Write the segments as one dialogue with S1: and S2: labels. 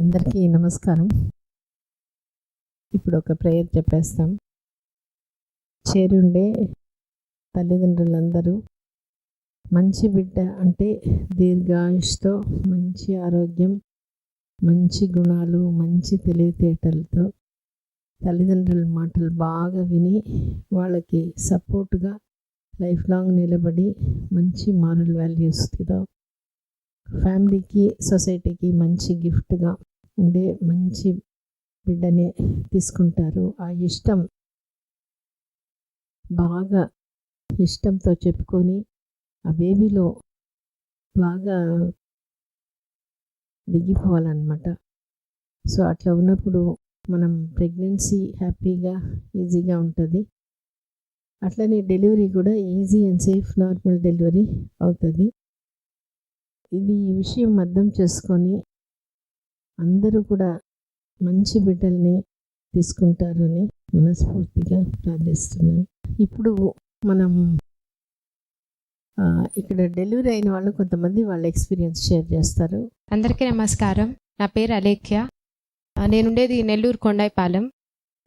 S1: అందరికీ నమస్కారం. ఇప్పుడు ఒక ప్రేయర్ చెప్పేస్తాం. చేరుండే తల్లిదండ్రులందరూ మంచి బిడ్డ అంటే దీర్ఘాయుష్తో, మంచి ఆరోగ్యం, మంచి గుణాలు, మంచి తెలివితేటలతో తల్లిదండ్రుల మాటలు బాగా విని వాళ్ళకి సపోర్ట్గా లైఫ్ లాంగ్ నిలబడి మంచి మారల్ వాల్యూస్తో ఫ్యామిలీకి, సొసైటీకి మంచి గిఫ్ట్గా ఉండే మంచి బిడ్డని తీసుకుంటారు. ఆ ఇష్టం బాగా ఇష్టంతో చెప్పుకొని ఆ బేబీలో బాగా దిగిపోవాలన్నమాట. సో అట్లా ఉన్నప్పుడు మనం ప్రెగ్నెన్సీ హ్యాపీగా ఈజీగా ఉంటుంది. అట్లనే డెలివరీ కూడా easy and safe normal delivery అవుతుంది. ఈ విషయం అర్థం చేసుకొని అందరూ కూడా మంచి బిడ్డల్ని తీసుకుంటారని మనస్ఫూర్తిగా ప్రార్థిస్తున్నాను. ఇప్పుడు మనం ఇక్కడ డెలివరీ అయిన వాళ్ళు కొంతమంది వాళ్ళ ఎక్స్పీరియన్స్ షేర్ చేస్తారు.
S2: అందరికీ నమస్కారం. నా పేరు అలేఖ్య. నేనుండేది నెల్లూరు కొండాయిపాలెం.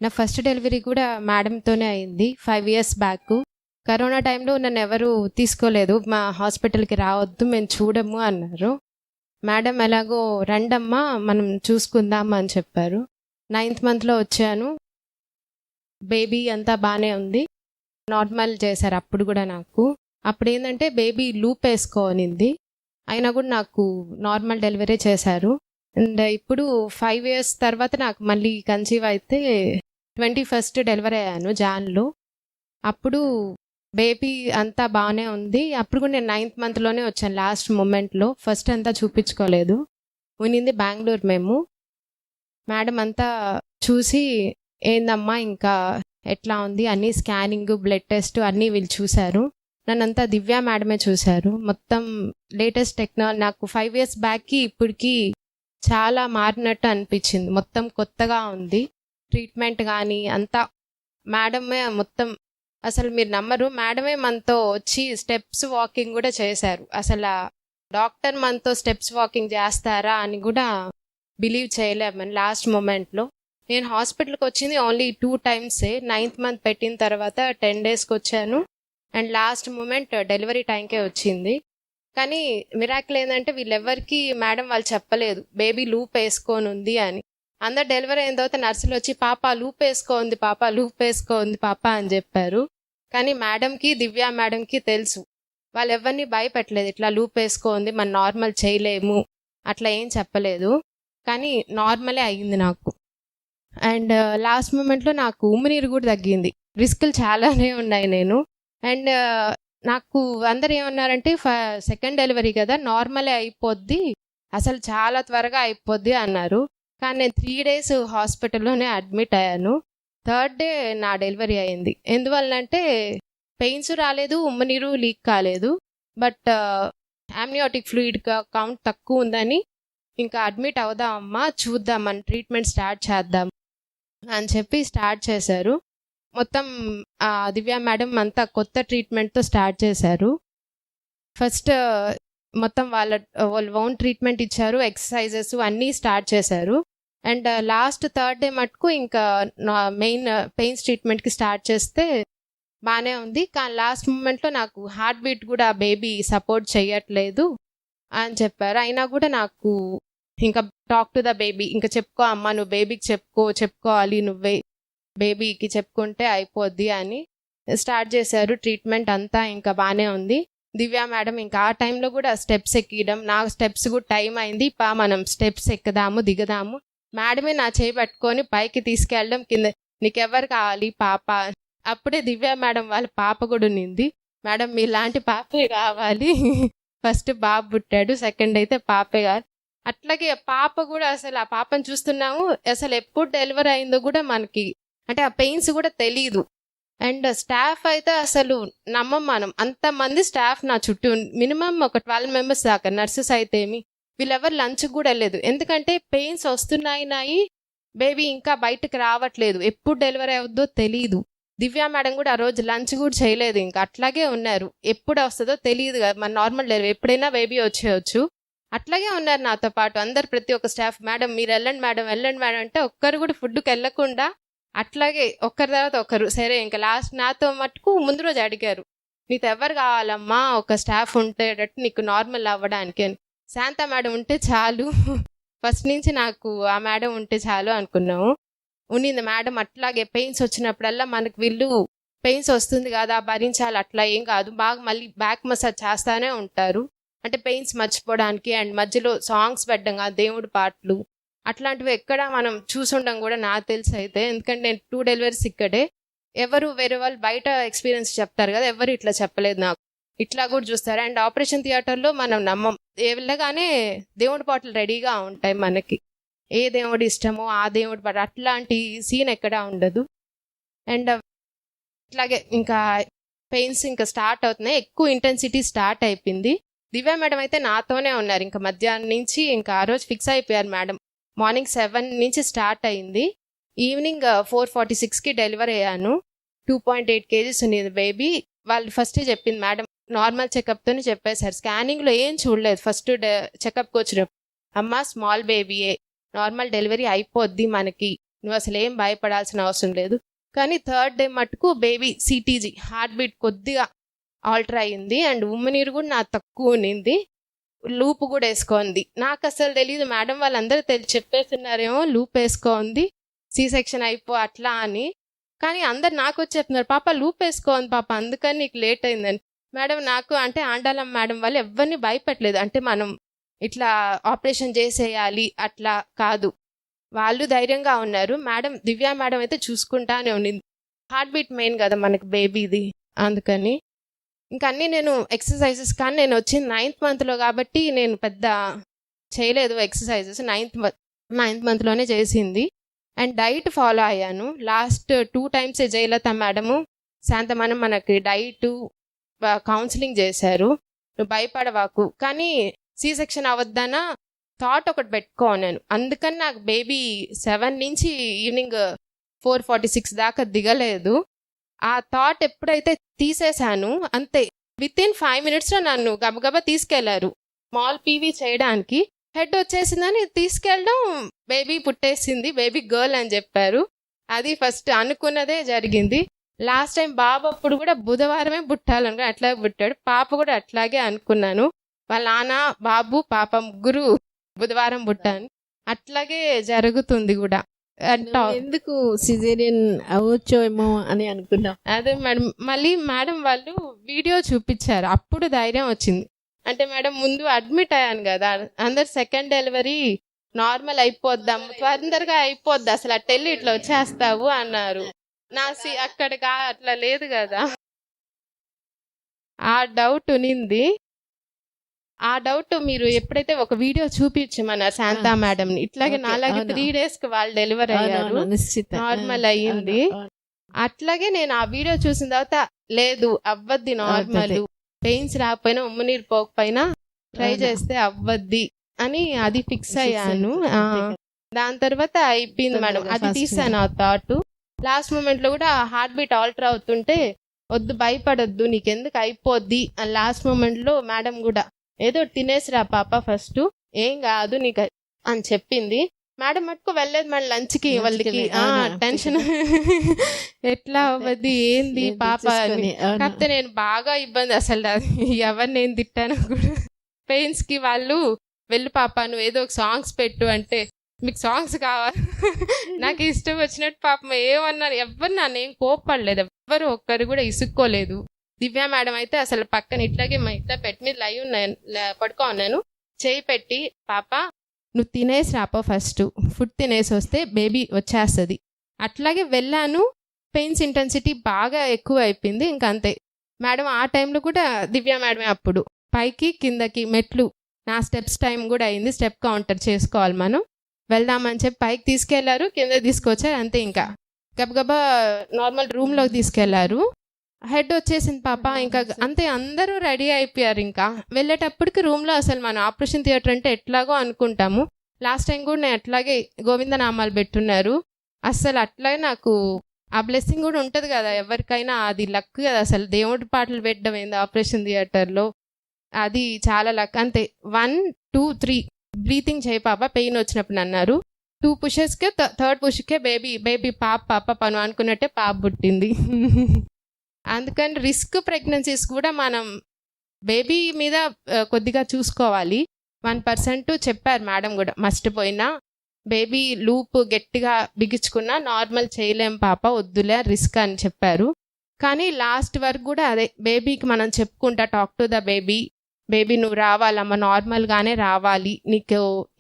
S2: నా ఫస్ట్ డెలివరీ కూడా మేడంతోనే అయింది 5 years బ్యాక్. కరోనా టైంలో నన్ను ఎవరు తీసుకోలేదు. మా హాస్పిటల్కి రావద్దు, మేము చూడము అన్నారు. మేడం ఎలాగో రండమ్మా మనం చూసుకుందాం అని చెప్పారు. 9th monthలో వచ్చాను. బేబీ అంతా బాగానే ఉంది. నార్మల్ చేశారు అప్పుడు కూడా నాకు. అప్పుడు ఏంటంటే బేబీ లూప్ వేసుకోనింది, అయినా కూడా నాకు నార్మల్ డెలివరీ చేశారు. అండ్ ఇప్పుడు 5 years తర్వాత నాకు మళ్ళీ కన్సీవ్ అయితే 21st డెలివరీ అయ్యాను జాన్లో. అప్పుడు బేబీ అంతా బాగానే ఉంది. అప్పుడు కూడా నేను 9th monthలోనే వచ్చాను లాస్ట్ మూమెంట్లో. ఫస్ట్ అంతా చూపించుకోలేదు. ఉన్నింది బెంగళూరు మేము. మేడం అంతా చూసి ఏందమ్మా ఇంకా ఎట్లా ఉంది అన్నీ స్కానింగ్, బ్లడ్ టెస్ట్ అన్నీ వీళ్ళు చూశారు. నన్నంతా దివ్య మేడమే చూశారు. మొత్తం లేటెస్ట్ టెక్నాలజీ. నాకు 5 years బ్యాక్కి ఇప్పటికి చాలా మారినట్టు అనిపించింది. మొత్తం కొత్తగా ఉంది. ట్రీట్మెంట్ కానీ అంతా మేడమే మొత్తం. అసలు మీరు నమ్మరు, మేడమే మనతో వచ్చి స్టెప్స్ వాకింగ్ కూడా చేశారు. అసలు డాక్టర్ మనతో స్టెప్స్ వాకింగ్ చేస్తారా అని కూడా బిలీవ్ చేయలేమని లాస్ట్ మూమెంట్లో. నేను హాస్పిటల్కి వచ్చింది ఓన్లీ 2 times. 9th month పెట్టిన తర్వాత 10 daysకి వచ్చాను. అండ్ లాస్ట్ మూమెంట్ డెలివరీ టైంకే వచ్చింది. కానీ మిరాకిల్ ఏంటంటే వీళ్ళెవ్వరికి మేడం వాళ్ళు చెప్పలేదు బేబీ లూప్ వేసుకొని ఉంది అని. అందరు డెలివరీ అయిన తర్వాత నర్సులు వచ్చి పాప లూప్ వేసుకోంది, పాప లూప్ వేసుకోంది పాప అని చెప్పారు. కానీ మేడంకి, దివ్య మేడంకి తెలుసు. వాళ్ళు ఎవరిని భయపెట్టలేదు, ఇట్లా లూప్ వేసుకోంది మనం నార్మల్ చేయలేము అట్లా ఏం చెప్పలేదు. కానీ నార్మలే అయ్యింది నాకు. అండ్ లాస్ట్ మూమెంట్లో నాకు ఉమ్మినీరు కూడా తగ్గింది. రిస్కులు చాలానే ఉన్నాయి నేను. అండ్ నాకు అందరు ఏమన్నారంటే సెకండ్ డెలివరీ కదా నార్మలే అయిపోద్ది, అసలు చాలా త్వరగా అయిపోద్ది అన్నారు. కానీ నేను 3 days హాస్పిటల్లోనే అడ్మిట్ అయ్యాను. 3rd day నా డెలివరీ అయింది. ఎందువల్లంటే పెయిన్స్ రాలేదు, ఉమ్మనీరు లీక్ కాలేదు. బట్ యామ్నియాటిక్ ఫ్లూయిడ్ కౌంట్ తక్కువ ఉందని ఇంకా అడ్మిట్ అవుదామమ్మా, చూద్దామని ట్రీట్మెంట్ స్టార్ట్ చేద్దాం అని చెప్పి స్టార్ట్ చేశారు. మొత్తం దివ్య మేడం అంతా కొత్త ట్రీట్మెంట్తో స్టార్ట్ చేశారు. ఫస్ట్ మొత్తం వాళ్ళు ఓన్ ట్రీట్మెంట్ ఇచ్చారు, ఎక్సర్సైజెస్ అన్నీ స్టార్ట్ చేశారు. అండ్ లాస్ట్ 3rd day మటుకు ఇంకా మెయిన్ పెయిన్స్ ట్రీట్మెంట్కి స్టార్ట్ చేస్తే బాగానే ఉంది. కానీ లాస్ట్ మూమెంట్లో నాకు హార్ట్ బీట్ కూడా బేబీ సపోర్ట్ చేయట్లేదు అని చెప్పారు. అయినా కూడా నాకు ఇంకా టాక్ టు ద బేబీ, ఇంకా చెప్పుకో అమ్మ, నువ్వు బేబీకి చెప్పుకోవాలి, నువ్వే బేబీకి చెప్పుకుంటే అయిపోద్ది అని స్టార్ట్ చేశారు. ట్రీట్మెంట్ అంతా ఇంకా బాగానే ఉంది. దివ్య మేడం ఇంకా ఆ టైంలో కూడా స్టెప్స్ ఎక్కడం, నాకు స్టెప్స్ కూడా టైం అయింది, మనం స్టెప్స్ ఎక్కుదాము దిగదాము. మేడమే నా చేయి పట్టుకొని పైకి తీసుకెళ్ళడం, కింద నీకెవరు కావాలి పాప. అప్పుడే దివ్య మేడం వాళ్ళ పాప కూడా ఉన్నింది. మేడం మీలాంటి పాపే కావాలి, ఫస్ట్ బాబు పుట్టాడు, సెకండ్ అయితే పాపే కావాలి. అట్లాగే పాప కూడా అసలు ఆ పాపను చూస్తున్నాము, అసలు ఎప్పుడు డెలివరీ అయిందో కూడా మనకి అంటే ఆ పెయిన్స్ కూడా తెలీదు. అండ్ స్టాఫ్ అయితే అసలు నమ్మం మనం, అంతమంది స్టాఫ్ నా చుట్టూ, మినిమం ఒక 12 members దాకా. నర్సెస్ అయితే ఏమి వీళ్ళెవరు లంచ్ కూడా వెళ్ళలేదు. ఎందుకంటే పెయిన్స్ వస్తున్నాయి, బేబీ ఇంకా బయటకు రావట్లేదు, ఎప్పుడు డెలివరీ అవుద్దో తెలీదు. దివ్య మేడం కూడా ఆ రోజు లంచ్ కూడా చేయలేదు, ఇంకా అట్లాగే ఉన్నారు. ఎప్పుడు వస్తుందో తెలియదు కదా, మన నార్మల్ డెలివరీ ఎప్పుడైనా బేబీ వచ్చేయచ్చు. అట్లాగే ఉన్నారు నాతో పాటు అందరు, ప్రతి ఒక్క స్టాఫ్, మేడం మీరు వెళ్ళండి మేడం వెళ్ళండి మేడం అంటే ఒక్కరు కూడా ఫుడ్కి వెళ్ళకుండా అట్లాగే ఒక్కరి తర్వాత ఒకరు. సరే ఇంకా లాస్ట్ నాతో మటుకు ముందు రోజు అడిగారు, నీతో ఎవరు కావాలమ్మా ఒక స్టాఫ్ ఉండేటట్టు నీకు నార్మల్ అవ్వడానికి అని. శాంత మేడం ఉంటే చాలు, ఫస్ట్ నుంచి నాకు ఆ మేడం ఉంటే చాలు అనుకున్నాము. ఉన్నింది మేడం. అట్లాగే పెయిన్స్ వచ్చినప్పుడల్లా మనకు వీళ్ళు పెయిన్స్ వస్తుంది కదా భరించాలి, అట్లా ఏం కాదు, బాగా మళ్ళీ బ్యాక్ మసాజ్ చేస్తానే ఉంటారు, అంటే పెయిన్స్ మర్చిపోవడానికి. అండ్ మధ్యలో సాంగ్స్ పెట్టడం కాదు, దేవుడి పాటలు అట్లాంటివి ఎక్కడ మనం చూసుండం కూడా నాకు తెలిసి అయితే. ఎందుకంటే నేను 2 డెలివరీస్ ఇక్కడే, ఎవరు వేరే వాళ్ళు బయట ఎక్స్పీరియన్స్ చెప్తారు కదా, ఎవరు ఇట్లా చెప్పలేదు నాకు. ఇట్లా కూడా చూస్తారు. అండ్ ఆపరేషన్ థియేటర్లో మనం నమ్మం, వెళ్ళగానే దేవుడి పాటలు రెడీగా ఉంటాయి మనకి, ఏ దేవుడు ఇష్టమో ఆ దేవుడి పాట, అట్లాంటి సీన్ ఎక్కడా ఉండదు. అండ్ ఇట్లాగే ఇంకా పెయిన్స్ ఇంకా స్టార్ట్ అవుతున్నాయి, ఎక్కువ ఇంటెన్సిటీ స్టార్ట్ అయిపోయింది. దివ్య మేడం అయితే నాతోనే ఉన్నారు ఇంకా మధ్యాహ్నం నుంచి. ఇంకా ఆ రోజు ఫిక్స్ అయిపోయారు మేడం. మార్నింగ్ 7 నుంచి స్టార్ట్ అయింది, ఈవినింగ్ 4:46కి డెలివరీ అయ్యాను. 2.8 kgs ఉంది బేబీ. వాళ్ళు ఫస్ట్ చెప్పింది మేడం, నార్మల్ చెకప్తోనే చెప్పేశారు, స్కానింగ్లో ఏం చూడలేదు. ఫస్ట్ చెకప్కి వచ్చినప్పుడు, అమ్మ స్మాల్ బేబీయే, నార్మల్ డెలివరీ అయిపోద్ది మనకి, నువ్వు అసలు ఏం భయపడాల్సిన అవసరం లేదు. కానీ 3rd డే మటుకు బేబీ సిటీజీ హార్ట్ బీట్ కొద్దిగా ఆల్టర్ అయ్యింది. అండ్ ఉమ్మనీరు కూడా నాకు తక్కువ ఉన్నింది, లూప్ కూడా వేసుకోంది. నాకు అసలు తెలియదు, మేడం వాళ్ళందరూ చెప్పేస్తున్నారేమో లూప్ వేసుకోంది, సి సెక్షన్ అయిపో అట్లా అని. కానీ అందరు నాకు వచ్చి చెప్తున్నారు, పాప లూప్ వేసుకోంది పాప, అందుకని నీకు లేట్ అయిందని. మేడం నాకు అంటే ఆండాలం మేడం వాళ్ళు ఎవరిని భయపెట్టలేదు, అంటే మనం ఇట్లా ఆపరేషన్ చేసేయాలి అట్లా కాదు, వాళ్ళు ధైర్యంగా ఉన్నారు. మేడం దివ్య మేడం అయితే చూసుకుంటానే ఉండింది, హార్ట్ బీట్ మెయిన్ కదా మనకి బేబీది, అందుకని. ఇంకా అన్నీ నేను ఎక్సర్సైజెస్, కానీ నేను వచ్చింది 9th మంత్లో కాబట్టి నేను పెద్ద చేయలేదు ఎక్సర్సైజెస్, 9th మంత్లోనే చేసింది. అండ్ డైట్ ఫాలో అయ్యాను. లాస్ట్ 2 times జయలత మేడము శాంతమనం మనకి డైట్ కౌన్సిలింగ్ చేశారు, నువ్వు భయపడవాకు, కానీ సి సెక్షన్ అవద్దన థాట్ ఒకటి పెట్టుకోను. అందుకని నాకు బేబీ 7 నుంచి ఈవినింగ్ 4:46 దాకా దిగలేదు. ఆ థాట్ ఎప్పుడైతే తీసేశాను అంతే, వితిన్ 5 minutesలో నన్ను గబగబా తీసుకెళ్లారు స్మాల్ పీవీ చేయడానికి. హెడ్ వచ్చేసిందని తీసుకెళ్ళడం, బేబీ పుట్టేసింది, బేబీ గర్ల్ అని చెప్పారు. అది ఫస్ట్ అనుకున్నదే జరిగింది. లాస్ట్ టైం బాబు అప్పుడు కూడా బుధవారమే పుట్టాలనుకో, అట్లాగే పుట్టాడు. పాప కూడా అట్లాగే అనుకున్నాను, వాళ్ళ నాన్న బాబు పాప ముగ్గురు బుధవారం పుట్టాను, అట్లాగే జరుగుతుంది కూడా.
S1: ఎందుకు సిజేరియన్ అవ్వచ్చో ఏమో అని అనుకున్నాం.
S2: అదే మేడం, మళ్ళీ మేడం వాళ్ళు వీడియో చూపించారు, అప్పుడు ధైర్యం వచ్చింది. అంటే మేడం ముందు అడ్మిట్ అయ్యాను కదా, అందరు 2nd డెలివరీ నార్మల్ అయిపోద్దాం, తొందరగా అయిపోద్ది, అసలు అట్టెళ్ళి ఇట్లా వచ్చేస్తావు అన్నారు. అక్కడికి అట్లా లేదు కదా, ఆ డౌట్ ఉనింది. ఆ డౌట్ మీరు ఎప్పుడైతే ఒక వీడియో చూపించమన్నారు శాంతా మేడం, ఇట్లాగే నాలాగే 3 daysకి వాళ్ళు డెలివరీ అయ్యారు, నార్మల్ అయ్యింది. అట్లాగే నేను ఆ వీడియో చూసిన తర్వాత లేదు అవ్వద్ది నార్మల్, పెయిన్స్ రాకపోయినా ఉమ్మనీరు పోకపోయినా ట్రై చేస్తే అవ్వద్ది అని అది ఫిక్స్ అయ్యాను. దాని తర్వాత అయిపోయింది మేడం, అది తీసాను ఆ థాట్. లాస్ట్ మూమెంట్లో కూడా హార్ట్ బీట్ ఆల్టర్ అవుతుంటే వద్దు భయపడొద్దు నీకెందుకు అయిపోద్ది అని లాస్ట్ మూమెంట్లో మేడం కూడా ఏదో తినేసిరా పాప ఫస్ట్, ఏం కాదు నీకు అని చెప్పింది. మేడం మటుకు వెళ్ళలేదు మేడం లంచ్కి, వాళ్ళకి టెన్షన్ ఎట్లా అవ్వద్ది ఏంది పాప అని. కాకపోతే నేను బాగా ఇబ్బంది, అసలు ఎవరిని నేను తిట్టాను కూడా. పెయిన్స్కి వాళ్ళు వెళ్ళు పాప నువ్వు ఏదో ఒక సాంగ్స్ పెట్టు అంటే, మీకు సాంగ్స్ కావాలి నాకు ఇష్టం వచ్చినట్టు పాపం ఏమన్నారు, ఎవరు నన్ను ఏం కోప్పడలేదు, ఎవ్వరు ఒక్కరు కూడా ఇసుక్కోలేదు. దివ్య మేడం అయితే అసలు పక్కన ఇట్లాగే ఇట్లా పెట్టి మీద పడుకో ఉన్నాను, చేయి పెట్టి పాప నువ్వు తినేసి రాపో, ఫస్ట్ ఫుడ్ తినేసి వస్తే బేబీ వచ్చేస్తుంది. అట్లాగే వెళ్ళాను, పెయిన్స్ ఇంటెన్సిటీ బాగా ఎక్కువ అయిపోయింది, ఇంకా అంతే. మేడం ఆ టైంలో కూడా దివ్య మేడమే అప్పుడు పైకి కిందకి మెట్లు, నా స్టెప్స్ టైం కూడా అయింది, స్టెప్ కౌంటర్ చేసుకోవాలి మనం, వెళ్దామని చెప్పి పైకి తీసుకెళ్లారు, కింద తీసుకొచ్చారు, అంతే. ఇంకా గబగబా నార్మల్ రూమ్లోకి తీసుకెళ్లారు. హెడ్ వచ్చేసింది పాప, ఇంకా అంతే, అందరూ రెడీ అయిపోయారు. ఇంకా వెళ్ళేటప్పటికి రూమ్లో అసలు మనం ఆపరేషన్ థియేటర్ అంటే ఎట్లాగో అనుకుంటాము. లాస్ట్ టైం కూడా నేను అట్లాగే గోవిందనామాలు పెట్టున్నారు. అసలు అట్లాగే నాకు ఆ బ్లెస్సింగ్ కూడా ఉంటుంది కదా ఎవరికైనా, అది లక్ కదా. అసలు దేవుడి పాటలు పెట్టడం ఏంది ఆపరేషన్ థియేటర్లో, అది చాలా లక్. అంతే 1 2-3 బ్రీతింగ్ చేయి పాప పెయిన్ వచ్చినప్పుడు అన్నారు. 2 పుషెస్కే థర్డ్ పుష్కే బేబీ పాప పను అనుకున్నట్టే పాప పుట్టింది. అందుకని రిస్క్ ప్రెగ్నెన్సీస్ కూడా మనం బేబీ మీద కొద్దిగా చూసుకోవాలి. 1% చెప్పారు మేడం కూడా, మర్చిపోయినా బేబీ లూప్ గట్టిగా బిగించుకున్నా నార్మల్ చేయలేం పాప, వద్దులే రిస్క్ అని చెప్పారు. కానీ లాస్ట్ వరకు కూడా అదే బేబీకి మనం చెప్పుకుంటా, టాక్ టు ద బేబీ నువ్వు రావాలమ్మ, నార్మల్గానే రావాలి, నీకు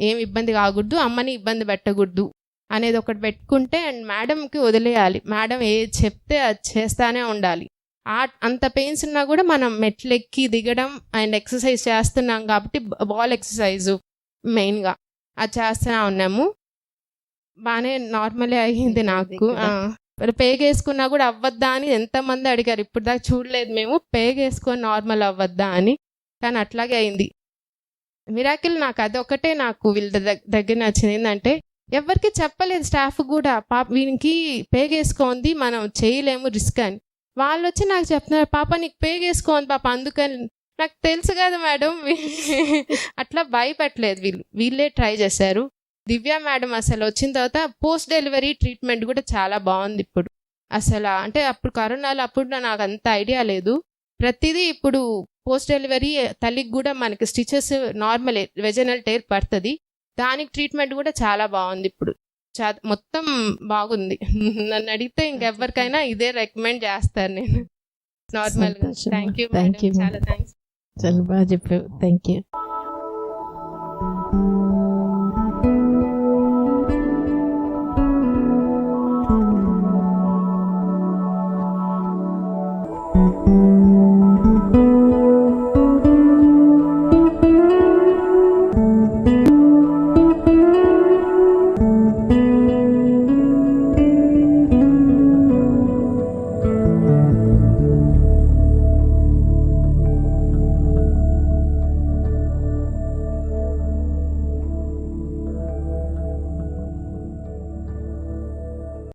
S2: ఏం ఇబ్బంది కాకూడదు, అమ్మని ఇబ్బంది పెట్టకూడదు అనేది ఒకటి పెట్టుకుంటే అండ్ మేడంకి వదిలేయాలి. మేడం ఏది చెప్తే అది చేస్తానే ఉండాలి. అంత పెయిన్స్ ఉన్నా కూడా మనం మెట్లెక్కి దిగడం అండ్ ఎక్సర్సైజ్ చేస్తున్నాం కాబట్టి బాల్ ఎక్సర్సైజు మెయిన్గా అది చేస్తూనే ఉన్నాము. బాగానే నార్మలే అయ్యింది నాకు. పేగేసుకున్నా కూడా అవ్వద్దా అని ఎంతమంది అడిగారు, ఇప్పుడు దాకా చూడలేదు మేము పేగేసుకొని నార్మల్ అవ్వద్దా అని, కానీ అట్లాగే అయింది. మిరాకిల్ నాకు అదొకటే నాకు వీళ్ళ దగ్గర నచ్చింది. ఏంటంటే ఎవరికి చెప్పలేదు స్టాఫ్ కూడా, పాప వీనికి పేగేసుకోంది మనం చేయలేము రిస్క్ అని. వాళ్ళు వచ్చి నాకు చెప్తున్నారు, పాప నీకు పేగేసుకోంది పాప అందుకని. నాకు తెలుసు కదా మేడం, అట్లా భయపెట్టలేదు వీళ్ళే ట్రై చేశారు. దివ్య మేడం అసలు వచ్చిన తర్వాత పోస్ట్ డెలివరీ ట్రీట్మెంట్ కూడా చాలా బాగుంది ఇప్పుడు. అసలు అంటే అప్పుడు కరోనాలో అప్పుడు నాకు అంత ఐడియా లేదు. ప్రతిదీ ఇప్పుడు పోస్ట్ డెలివరీ తల్లికి కూడా మనకి స్టిచెస్ నార్మల్ వెజనల్ టేర్ పడుతుంది, దానికి ట్రీట్మెంట్ కూడా చాలా బాగుంది ఇప్పుడు. మొత్తం బాగుంది. నన్ను అడిగితే ఇంకెవరికైనా ఇదే రికమెండ్ చేస్తాను నేను నార్మల్గా. థ్యాంక్ యూ, చాలా థ్యాంక్స్.
S1: చాలా బాగా చెప్పావు, థ్యాంక్ యూ.